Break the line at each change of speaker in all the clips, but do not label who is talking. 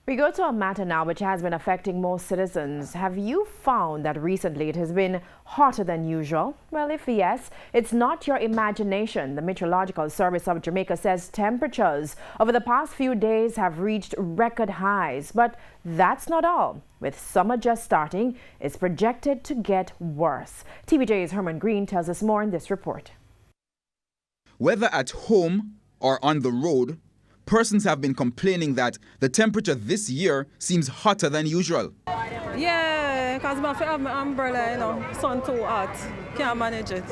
We go to a matter now which has been affecting most citizens. Have you found that recently it has been hotter than usual? Well, if yes, it's not your imagination. The Meteorological Service of Jamaica says temperatures over the past few days have reached record highs. But that's not all. With summer just starting, it's projected to get worse. TVJ's Herman Green tells us more in this report.
Whether at home or on the road, persons have been complaining that the temperature this year seems hotter than usual.
Yeah, because I have my umbrella, sun too hot. Can't manage it.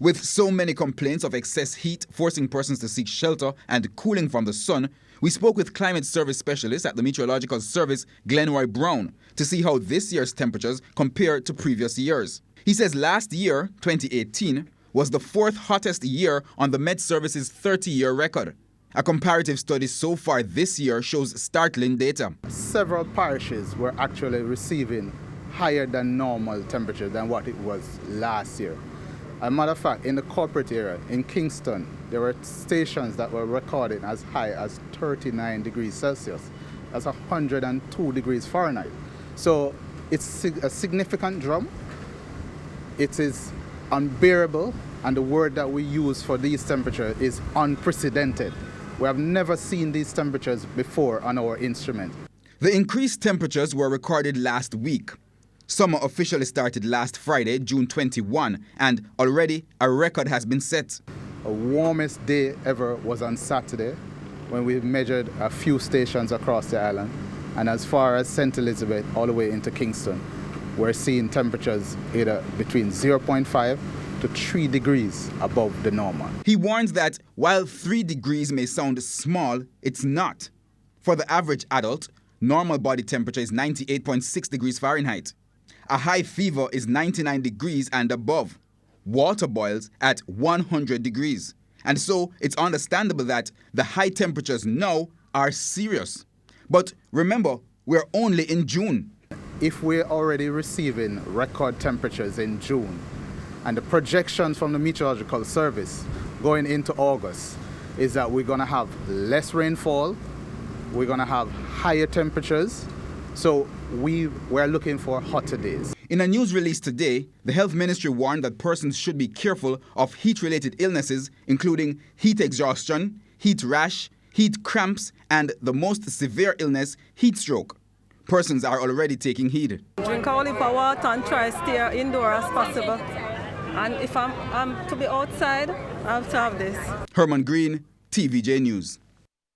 With so many complaints of excess heat forcing persons to seek shelter and cooling from the sun, we spoke with climate service specialist at the Meteorological Service, Glenroy Brown, to see how this year's temperatures compare to previous years. He says last year, 2018, was the fourth hottest year on the Met Service's 30-year record. A comparative study so far this year shows startling data.
Several parishes were actually receiving higher than normal temperature than what it was last year. As a matter of fact, in the corporate area, in Kingston, there were stations that were recording as high as 39 degrees Celsius. That's 102 degrees Fahrenheit. So it's a significant drop. It is unbearable, and the word that we use for these temperatures is unprecedented. We have never seen these temperatures before on our instrument.
The increased temperatures were recorded last week. Summer officially started last Friday, June 21, and already a record has been set.
The warmest day ever was on Saturday when we measured a few stations across the island. And as far as St. Elizabeth all the way into Kingston, we're seeing temperatures either between 0.5 to 3 degrees above the normal.
He warns that while 3 degrees may sound small, it's not. For the average adult, normal body temperature is 98.6 degrees Fahrenheit. A high fever is 99 degrees and above. Water boils at 100 degrees. And so it's understandable that the high temperatures now are serious. But remember, we're only in June.
If we're already receiving record temperatures in June, and the projections from the Meteorological Service going into August is that we're going to have less rainfall, we're going to have higher temperatures, so we're looking for hotter days.
In a news release today, the Health Ministry warned that persons should be careful of heat-related illnesses, including heat exhaustion, heat rash, heat cramps, and the most severe illness, heat stroke. Persons are already taking heed.
Drink a little water and try to stay indoor as possible. And if I'm to be outside, I have to have this.
Herman Green, TVJ News.